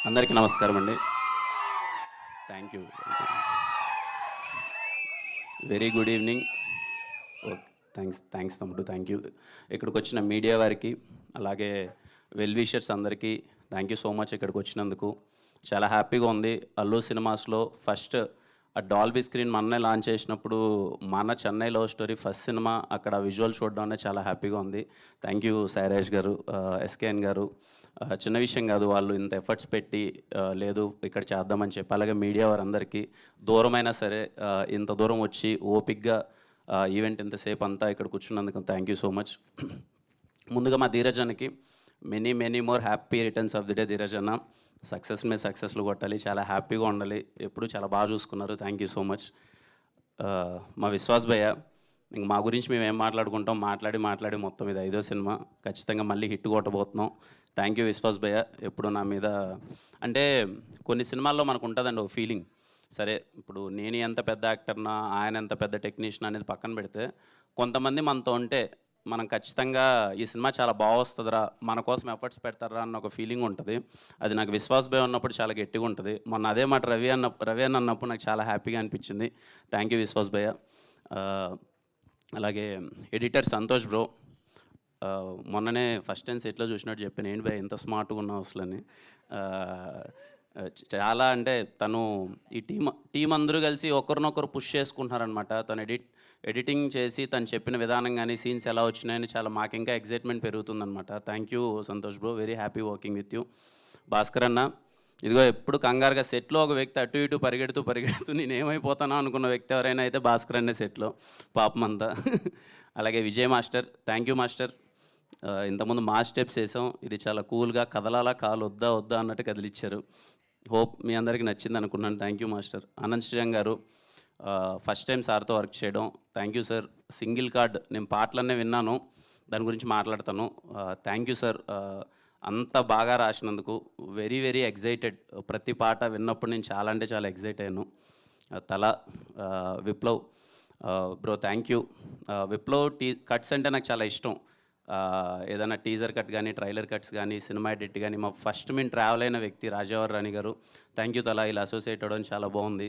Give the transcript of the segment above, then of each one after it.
అందరికీ నమస్కారం అండి. Thank you. Very good evening. Okay, thanks తమ్ముడు, థ్యాంక్ యూ. ఇక్కడికి వచ్చిన మీడియా వారికి, అలాగే వెల్ విషర్స్ అందరికీ థ్యాంక్ యూ సో మచ్. ఇక్కడికి వచ్చినందుకు చాలా హ్యాపీగా ఉంది. అల్లు సినిమాస్లో ఫస్ట్ ఆ డాల్బీ స్క్రీన్ మొన్నే లాంచ్ చేసినప్పుడు మన Chennai love story first cinema అక్కడ విజువల్ చూడడం అనేది చాలా హ్యాపీగా ఉంది. థ్యాంక్ యూ సాయిరాజ్ గారు, ఎస్కేఎన్ గారు. చిన్న విషయం కాదు, వాళ్ళు ఇంత ఎఫర్ట్స్ పెట్టి లేదు ఇక్కడ చేద్దామని చెప్పి, అలాగే మీడియా వారందరికీ దూరమైనా సరే ఇంత దూరం వచ్చి ఓపిక్గా ఈవెంట్ ఇంతసేపు అంతా ఇక్కడ కూర్చున్నందుకు థ్యాంక్ యూ సో మచ్. ముందుగా మా ధీరజ్ అన్నకి many more happy returns of the day. Dheeraj అన్న సక్సెస్ మీద సక్సెస్లు కొట్టాలి, చాలా హ్యాపీగా ఉండాలి, ఎప్పుడు చాలా బాగా చూసుకున్నారు. Thank you so much. మా విశ్వాస్ భయ్య, ఇంక మా గురించి మేము ఏం మాట్లాడుకుంటాం, మాట్లాడి మొత్తం ఇది 5వ సినిమా, ఖచ్చితంగా మళ్ళీ హిట్ కొట్టబోతున్నాం. థ్యాంక్ యూ విశ్వాస్ భయ్య. ఎప్పుడు నా మీద అంటే కొన్ని సినిమాల్లో మనకు ఉంటుందండి ఒక ఫీలింగ్, సరే ఇప్పుడు నేను ఎంత పెద్ద యాక్టర్నా, ఆయన ఎంత పెద్ద టెక్నీషియన్ అనేది పక్కన పెడితే, కొంతమంది మనతో ఉంటే మనం ఖచ్చితంగా ఈ సినిమా చాలా బాగా వస్తుందిరా, మన కోసం ఎఫర్ట్స్ పెడతారా అన్న ఒక ఫీలింగ్ ఉంటుంది. అది నాకు విశ్వాస్ భయ్య ఉన్నప్పుడు చాలా గట్టిగా ఉంటుంది. మొన్న అదే మాట రవి అన్న అన్నప్పుడు నాకు చాలా హ్యాపీగా అనిపించింది. థ్యాంక్ యూ విశ్వాస్ భయ్య. అలాగే ఎడిటర్ సంతోష్ బ్రో, మొన్ననే ఫస్ట్ టైం సెట్లో చూసినట్టు చెప్పాను, ఏంటి భయ్య ఇంత స్మార్ట్గా ఉన్నావు అసలని. చాలా అంటే తను ఈ టీం అందరూ కలిసి ఒకరినొకరు పుష్ చేసుకుంటున్నారనమాట. తను ఎడిటింగ్ చేసి తను చెప్పిన విధానం కానీ సీన్స్ ఎలా వచ్చినాయని చాలా మాకు ఇంకా ఎగ్జైట్మెంట్ పెరుగుతుందనమాట. Thank you Santosh bro, very happy working with you. Bhaskar అన్న, ఇదిగో ఎప్పుడు కంగారుగా సెట్లో ఒక వ్యక్తి అటు ఇటు పరిగెడుతూ నేను ఏమైపోతానో అనుకున్న వ్యక్తి ఎవరైనా అయితే భాస్కర్ అన్నే సెట్లో, పాపం అంతా. అలాగే Vijay master, thank you master. ఇంతకుముందు మా స్టెప్స్ వేసాం, ఇది చాలా కూల్గా కదలాలా, కాలు వద్దా అన్నట్టు కదిలిచ్చారు. హోప్ మీ అందరికీ నచ్చింది అనుకున్నాను. Thank you master. Anand Sriram గారు, ఫస్ట్ టైం సార్తో వర్క్ చేయడం, thank you sir. Single card నేను పాటలన్నీ విన్నాను, దాని గురించి మాట్లాడతాను. థ్యాంక్ యూ సార్, అంత బాగా రాసినందుకు. వెరీ ఎగ్జైటెడ్, ప్రతి పాట విన్నప్పుడు నేను చాలా అంటే చాలా ఎగ్జైట్ అయ్యాను. Viplav bro, thank you. Viplav cuts అంటే నాకు చాలా ఇష్టం. ఏదైనా టీజర్ కట్ కానీ, ట్రైలర్ కట్స్ కానీ, సినిమా ఎడిట్ కానీ, మా ఫస్ట్ మేము ట్రావెల్ అయిన వ్యక్తి రాజావర్ రాణి గారు, థ్యాంక్ యూ. ఇలా అసోసియేట్ అవ్వడం చాలా బాగుంది.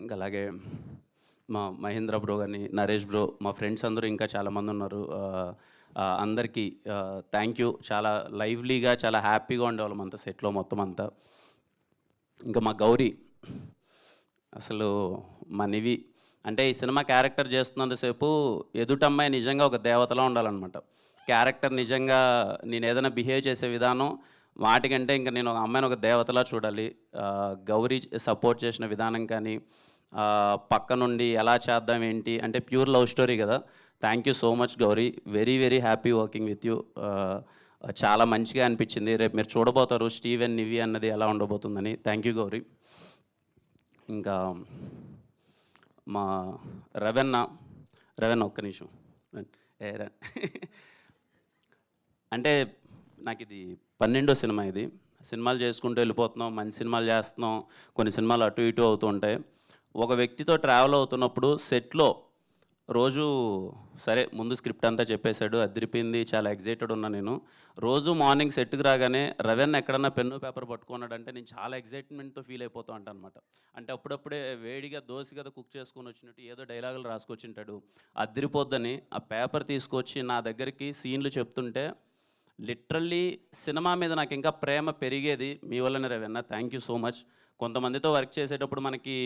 ఇంకా అలాగే మా మహేంద్ర బ్రో కానీ, నరేష్ బ్రో, మా ఫ్రెండ్స్ అందరూ ఇంకా చాలామంది ఉన్నారు. అందరికీ థ్యాంక్ యూ. చాలా లైవ్లీగా చాలా హ్యాపీగా ఉండేవాళ్ళం అంతా సెట్లో మొత్తం అంతా. ఇంకా మా గౌరీ, అసలు మా నివి అంటే ఈ సినిమా క్యారెక్టర్ చేస్తున్నంతసేపు ఎదుటమ్మాయి నిజంగా ఒక దేవతలా ఉండాలన్నమాట. క్యారెక్టర్ నిజంగా నేను ఏదైనా బిహేవ్ చేసే విధానం వాటికంటే ఇంకా నేను ఒక అమ్మాయిని ఒక దేవతలా చూడాలి. గౌరీ సపోర్ట్ చేసిన విధానం కానీ, పక్క నుండి ఎలా చేద్దాం ఏంటి అంటే ప్యూర్ లవ్ స్టోరీ కదా. Thank you so much Gauri, very happy working with you. చాలా మంచిగా అనిపించింది. రేపు మీరు చూడబోతారు స్టీవెన్ నివి అన్నది ఎలా ఉండబోతుందని. Thank you Gauri. ఇంకా మా రవెన్న ఒక్క నిమిషం. అంటే నాకు ఇది 12వ సినిమా. ఇది సినిమాలు చేసుకుంటూ వెళ్ళిపోతున్నాం, మంచి సినిమాలు చేస్తున్నాం, కొన్ని సినిమాలు అటు ఇటు అవుతూ ఉంటాయి. ఒక వ్యక్తితో ట్రావెల్ అవుతున్నప్పుడు సెట్లో రోజు సరే ముందు స్క్రిప్ట్ అంతా చెప్పేశాడు, అదిరిపోయింది, చాలా ఎగ్జైటెడ్ ఉన్నా నేను. రోజు మార్నింగ్ సెట్కి రాగానే రవెన్న ఎక్కడన్నా పెన్ను పేపర్ పట్టుకున్నాడంటే నేను చాలా ఎగ్జైట్మెంట్తో ఫీల్ అయిపోతూ ఉంటాను అనమాట. అంటే అప్పుడప్పుడే వేడిగా దోశ కదా కుక్ చేసుకొని వచ్చినట్టు ఏదో డైలాగులు రాసుకొచ్చింటాడు, అదిరిపోద్దని ఆ పేపర్ తీసుకొచ్చి నా దగ్గరికి సీన్లు చెప్తుంటే లిటరల్లీ సినిమా మీద నాకు ఇంకా ప్రేమ పెరిగేది మీ వల్లనే Ravanna. Thank you so much. కొంతమందితో వర్క్ చేసేటప్పుడు మనకి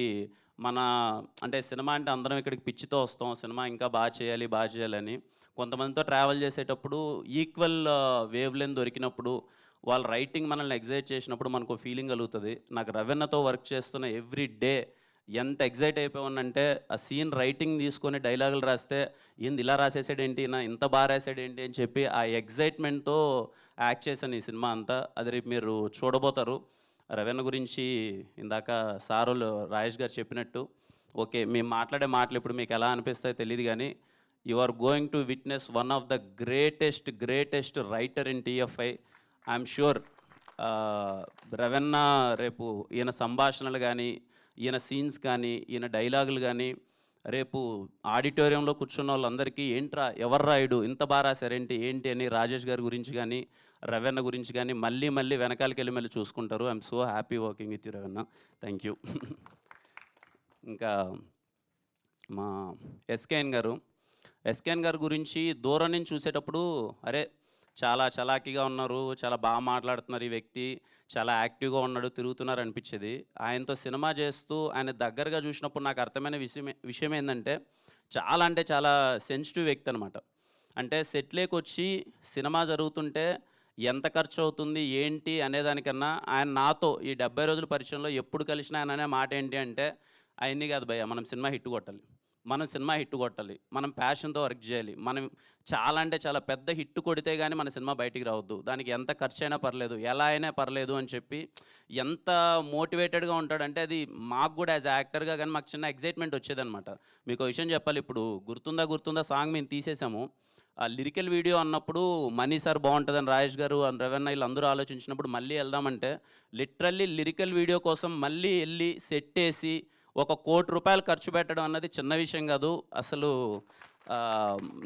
అంటే సినిమా అంటే అందరం ఇక్కడికి పిచ్చితో వస్తాం, సినిమా ఇంకా బాగా చేయాలని. కొంతమందితో ట్రావెల్ చేసేటప్పుడు ఈక్వల్ వేవ్ లెంత్ దొరికినప్పుడు, వాళ్ళ రైటింగ్ మనల్ని ఎగ్జైట్ చేసినప్పుడు మనకు ఫీలింగ్ కలుగుతుంది. నాకు రవెన్నతో వర్క్ చేస్తున్న ఎవ్రీ డే ఎంత ఎగ్జైట్ అయిపోయానంటే, ఆ సీన్ రైటింగ్ తీసుకొని డైలాగులు రాస్తే ఏంది ఇలా రాసేసాడేంటి, నా ఇంత బాగా రాసాడేంటి అని చెప్పి ఆ ఎగ్జైట్మెంట్తో యాక్ట్ చేశాను ఈ సినిమా అంతా. అది రేపు మీరు చూడబోతారు. రవెన్న గురించి ఇందాక సారులు రాజేష్ గారు చెప్పినట్టు, ఓకే మేము మాట్లాడే మాటలు ఇప్పుడు మీకు ఎలా అనిపిస్తాయో తెలియదు కానీ, you are going to witness one of the greatest writer in TFI. I'm sure రవెన్న రేపు ఈయన సంభాషణలు కానీ, ఈయన సీన్స్ కానీ, ఈయన డైలాగులు కానీ రేపు ఆడిటోరియంలో కూర్చున్న వాళ్ళందరికీ ఏంట్రా ఎవరు రాయుడు ఇంత బాగా రాశారేంటి ఏంటి అని రాజేష్ గారి గురించి కానీ రవెన్న గురించి కానీ మళ్ళీ మళ్ళీ వెనకాలకి వెళ్ళి మళ్ళీ చూసుకుంటారు. I'm so happy working with you Ravanna. Thank you. ఇంకా మా ఎస్కేఎన్ గారు గురించి దూరం నుంచి చూసేటప్పుడు అరే చాలా చలాకీగా ఉన్నారు, చాలా బాగా మాట్లాడుతున్నారు, ఈ వ్యక్తి చాలా యాక్టివ్గా ఉన్నాడు, తిరుగుతున్నారు అనిపించేది. ఆయనతో సినిమా చేస్తూ ఆయన దగ్గరగా చూసినప్పుడు నాకు అర్థమైన విషయం ఏంటంటే చాలా అంటే చాలా సెన్సిటివ్ వ్యక్తి అనమాట. అంటే సెట్లోకి వచ్చి సినిమా జరుగుతుంటే ఎంత ఖర్చు అవుతుంది ఏంటి అనేదానికన్నా ఆయన నాతో ఈ 70 రోజుల పరిచయంలో ఎప్పుడు కలిసినా ఆయన అనే మాట ఏంటి అంటే అవన్నీ కాదు భయ్య, మనం సినిమా హిట్ కొట్టాలి, మనం ప్యాషన్తో వర్క్ చేయాలి, మనం చాలా అంటే చాలా పెద్ద హిట్ కొడితే కానీ మన సినిమా బయటికి రావద్దు, దానికి ఎంత ఖర్చు అయినా పర్లేదు, ఎలా అయినా పర్లేదు అని చెప్పి ఎంత మోటివేటెడ్గా ఉంటాడంటే అది మాకు కూడా యాజ్ యాక్టర్గా కానీ మాకు చిన్న ఎగ్జైట్మెంట్ వచ్చేదనమాట. మీకు విషయం చెప్పాలి, ఇప్పుడు గుర్తుందా సాంగ్ మేము తీసేసాము. ఆ లిరికల్ వీడియో అన్నప్పుడు మనీ సార్ బాగుంటుందని రాజేష్ గారు రవెన్న వీళ్ళందరూ ఆలోచించినప్పుడు మళ్ళీ వెళ్దామంటే లిటరల్లీ లిరికల్ వీడియో కోసం మళ్ళీ వెళ్ళి సెట్ వేసి ₹1 కోటి ఖర్చు పెట్టడం అన్నది చిన్న విషయం కాదు అసలు.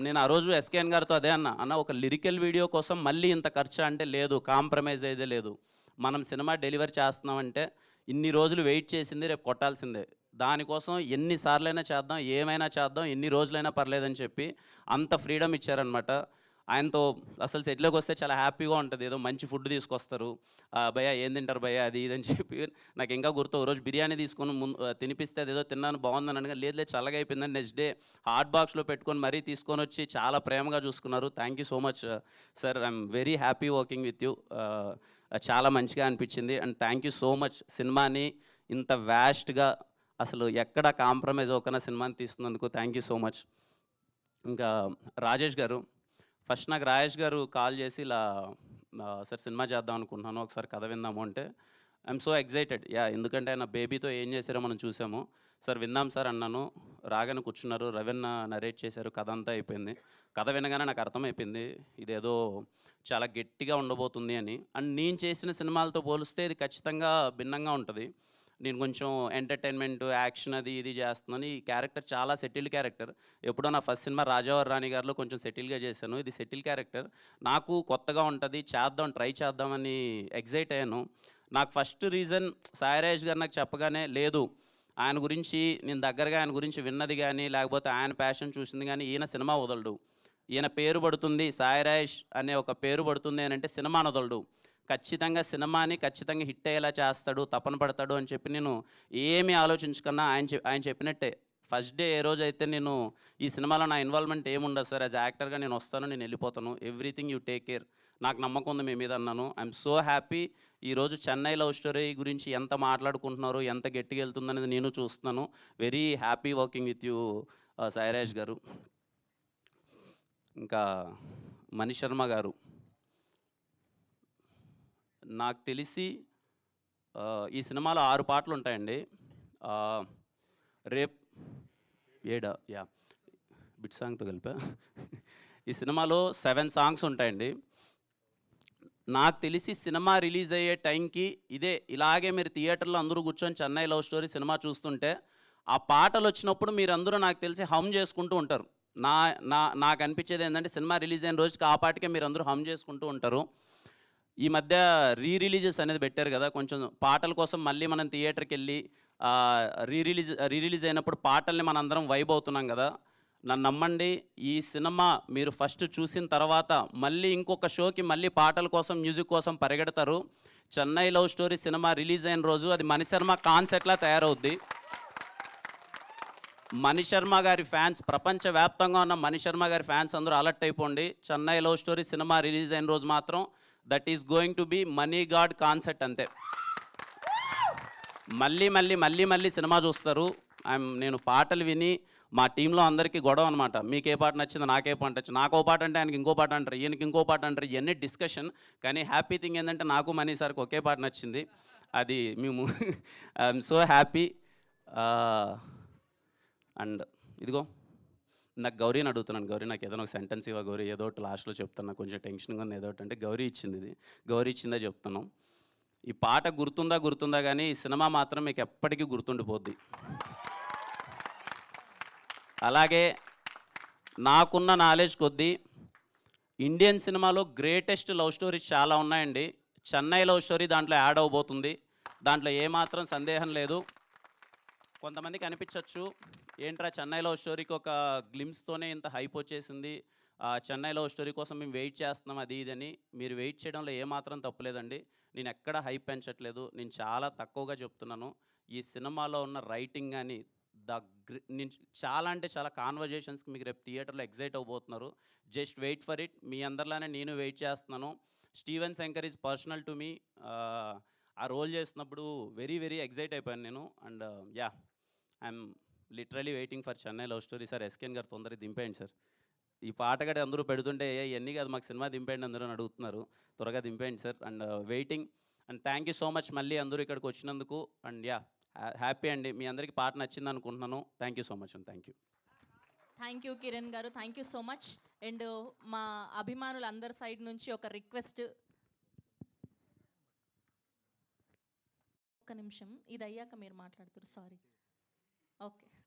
నేను ఆ రోజు ఎస్కేఎన్ గారితో అదే అన్న ఒక లిరికల్ వీడియో కోసం మళ్ళీ ఇంత ఖర్చు అంటే లేదు, కాంప్రమైజ్ అయితే లేదు. మనం సినిమా డెలివరీ చేస్తున్నామంటే ఇన్ని రోజులు వెయిట్ చేసింది రేపు కొట్టాల్సిందే, దానికోసం ఎన్నిసార్లైనా చేద్దాం, ఏమైనా చేద్దాం, ఎన్ని రోజులైనా పర్లేదని చెప్పి అంత ఫ్రీడమ్ ఇచ్చారనమాట. ఆయనతో అసలు సెట్లోకి వస్తే చాలా హ్యాపీగా ఉంటుంది, ఏదో మంచి ఫుడ్ తీసుకొస్తారు, భయ్యా ఏం తింటారు భయ్యా అది ఇదని చెప్పి. నాకు ఇంకా గుర్తు, రోజు బిర్యానీ తీసుకొని తినిపిస్తే అదేదో తిన్నాను బాగుందని అనగా లేదు చల్లగా అయిపోయిందని నెక్స్ట్ డే హాట్ బాక్స్లో పెట్టుకొని మరీ తీసుకొని వచ్చి చాలా ప్రేమగా చూసుకున్నారు. Thank you so much sir, I'm very happy working with you. చాలా మంచిగా అనిపించింది and thank you so much. సినిమాని ఇంత వ్యాస్ట్గా అసలు ఎక్కడ కాంప్రమైజ్ అవ్వకుండా సినిమాని తీస్తున్నందుకు థ్యాంక్ యూ సో మచ్. ఇంకా రాజేష్ గారు, ఫస్ట్ నాకు రాజేష్ గారు కాల్ చేసి ఇలా సార్ సినిమా చేద్దాం అనుకుంటున్నాను, ఒకసారి కథ విందాము అంటే ఐఎమ్ సో ఎగ్జైటెడ్. ఎందుకంటే ఆయన బేబీతో ఏం చేశారో మనం చూసాము. సార్ విందాం సార్ అన్నాను, రాగానే కూర్చున్నారు, రవెన్న నరేట్ చేశారు, కథ అంతా అయిపోయింది. కథ వినగానే నాకు అర్థమైపోయింది ఇదేదో చాలా గట్టిగా ఉండబోతుంది అని. అండ్ నేను చేసిన సినిమాలతో పోలిస్తే ఇది ఖచ్చితంగా భిన్నంగా ఉంటుంది. నేను కొంచెం ఎంటర్టైన్మెంట్ యాక్షన్ అది ఇది చేస్తున్నాను. ఈ క్యారెక్టర్ చాలా సెటిల్డ్ క్యారెక్టర్. ఎప్పుడో నా ఫస్ట్ సినిమా రాజావారి రాణి గారిలో కొంచెం సెటిల్గా చేశాను, ఇది సెటిల్ క్యారెక్టర్. నాకు కొత్తగా ఉంటుంది, ట్రై చేద్దామని ఎగ్జైట్ అయ్యాను. నాకు ఫస్ట్ రీజన్ సాయిరాజ్ గారు నాకు చెప్పగానే లేదు ఆయన గురించి నేను దగ్గరగా ఆయన గురించి విన్నది కానీ లేకపోతే ఆయన ప్యాషన్ చూసింది కానీ ఈయన సినిమా వదలడు, ఈయన పేరు పడుతుంది సాయిరాజ్ అనే ఒక పేరు పడుతుంది అని అంటే సినిమా వదలడు, ఖచ్చితంగా సినిమాని ఖచ్చితంగా హిట్ అయ్యేలా చేస్తాడు, తపన పడతాడు అని చెప్పి నేను ఏమీ ఆలోచించకన్నా ఆయన చెప్పినట్టే ఫస్ట్ డే ఏ రోజు అయితే నేను ఈ సినిమాలో నా ఇన్వాల్వ్మెంట్ ఏముండదు సార్, యాజ్ యాక్టర్గా నేను వస్తాను, నేను వెళ్ళిపోతాను, ఎవ్రీథింగ్ యూ టేక్ కేర్, నాకు నమ్మకం ఉంది మీ మీద అన్నాను. I'm so happy. ఈరోజు చెన్నై లవ్ స్టోరీ గురించి ఎంత మాట్లాడుకుంటున్నారు, ఎంత గట్టిగా వెళ్తుందనేది నేను చూస్తున్నాను. Very happy working with you Sairaj గారు. ఇంకా మణిశర్మ గారు, నాకు తెలిసి ఈ సినిమాలో 6 పాటలు ఉంటాయండి. రేప్ 7 బిట్ సాంగ్తో కలిపా. ఈ సినిమాలో 7 సాంగ్స్ ఉంటాయండి. నాకు తెలిసి సినిమా రిలీజ్ అయ్యే టైంకి ఇలాగే మీరు థియేటర్లో అందరూ కూర్చొని చెన్నై లవ్ స్టోరీ సినిమా చూస్తుంటే ఆ పాటలు వచ్చినప్పుడు మీరందరూ నాకు తెలిసి హమ్ చేసుకుంటూ ఉంటారు. నాకు అనిపించేది ఏంటంటే సినిమా రిలీజ్ అయిన రోజుకి ఆ పాటకే మీరు అందరూ హమ్ చేసుకుంటూ ఉంటారు. ఈ మధ్య రిలీజెస్ అనేది పెట్టారు కదా, కొంచెం పాటల కోసం మళ్ళీ మనం థియేటర్కి వెళ్ళి రిలీజ్ అయినప్పుడు పాటల్ని మనందరం వైబ్ అవుతున్నాం కదా. నన్ను నమ్మండి, ఈ సినిమా మీరు ఫస్ట్ చూసిన తర్వాత మళ్ళీ ఇంకొక షోకి మళ్ళీ పాటల కోసం మ్యూజిక్ కోసం పరిగెడతారు. Chennai love story cinema release అయిన రోజు అది మణిశర్మ కాన్సెప్ట్లా తయారవుద్ది. మణిశర్మ గారి ఫ్యాన్స్, ప్రపంచవ్యాప్తంగా ఉన్న మణిశర్మ గారి ఫ్యాన్స్ అందరూ అలర్ట్ అయిపోండి. Chennai love story cinema release అయిన రోజు మాత్రం that is going to be money god concept అంతే. మళ్ళీ సినిమా చూస్తారు. నేను పాటలు విని మా టీంలో అందరికీ గొడవ అనమాట, మీకు ఏ పాట నచ్చింది, నాకే పాట నచ్చింది, నాకు ఓ పాట అంటే ఆయనకి ఇంకో పాట అంటారు, ఈయనకి ఇంకో పాట అంటారు, ఇవన్నీ డిస్కషన్. కానీ హ్యాపీ థింగ్ ఏంటంటే నాకు మనీ సార్కి ఒకే పాట నచ్చింది, అది మేము ఐఎమ్ సో హ్యాపీ. అండ్ ఇదిగో నాకు గౌరీని అడుగుతున్నాను, గౌరీ నాకు ఏదైనా ఒక సెంటెన్స్ ఇవ్వ గౌరీ, ఏదో ఒకటి లాస్ట్లో చెప్తాను, నాకు కొంచెం టెన్షన్గా ఉంది, ఏదో ఒకటి అంటే గౌరీ ఇచ్చింది, ఇది గౌరీ ఇచ్చిందే చెప్తాను. ఈ పాట గుర్తుందా కానీ ఈ సినిమా మాత్రం మీకు ఎప్పటికీ గుర్తుండిపోద్ది. అలాగే నాకున్న నాలెడ్జ్ కొద్దీ ఇండియన్ సినిమాలో గ్రేటెస్ట్ లవ్ స్టోరీస్ చాలా ఉన్నాయండి. చెన్నై లవ్ స్టోరీ దాంట్లో యాడ్ అవబోతుంది. దాంట్లో ఏమాత్రం సందేహం లేదు. కొంతమందికి అనిపించవచ్చు, ఏంట్రా చెన్నై లవ్ స్టోరీకి ఒక గ్లిమ్స్తోనే ఇంత హైప్ వచ్చేసింది, చెన్నై లవ్ స్టోరీ కోసం మేము వెయిట్ చేస్తున్నాం అది ఇది అని. మీరు వెయిట్ చేయడంలో ఏమాత్రం తప్పులేదండి. నేను ఎక్కడ హైప్ పెంచట్లేదు. నేను చాలా తక్కువగా చెప్తున్నాను. ఈ సినిమాలో ఉన్న రైటింగ్ కానీ నేను చాలా అంటే చాలా కాన్వర్జేషన్స్కి మీకు రేపు థియేటర్లో ఎగ్జైట్ అవ్వబోతున్నారు. Just wait for it. మీ అందరిలానే నేను వెయిట్ చేస్తున్నాను. Steven Shankar is personal to me. ఆ రోల్ చేస్తున్నప్పుడు వెరీ వెరీ ఎగ్జైట్ అయిపోయాను నేను. And yeah, I'm literally waiting for Chennai love story. Sir SKN గారు తొందరగా దింపేయండి సార్. ఈ పాట కూడా అందరూ పెడుతుంటే ఇవన్నీ కాదు మాకు సినిమా దింపేయండి అందరూ అని అడుగుతున్నారు. త్వరగా దింపేయండి sir. And waiting. And thank you so much మళ్ళీ అందరూ ఇక్కడికి వచ్చినందుకు. అండ్ యా, హ్యాపీ అండి. మీ అందరికీ పాట నచ్చింది అనుకుంటున్నాను. Thank you so much and thank you. Thank you Kiran గారు, thank you so much. And మా అభిమానులందరి సైడ్ నుంచి ఒక రిక్వెస్ట్. ఒక్క నిమిషం, ఇది అయ్యాక మీరు మాట్లాడుతారు. సారీ. ఓకే.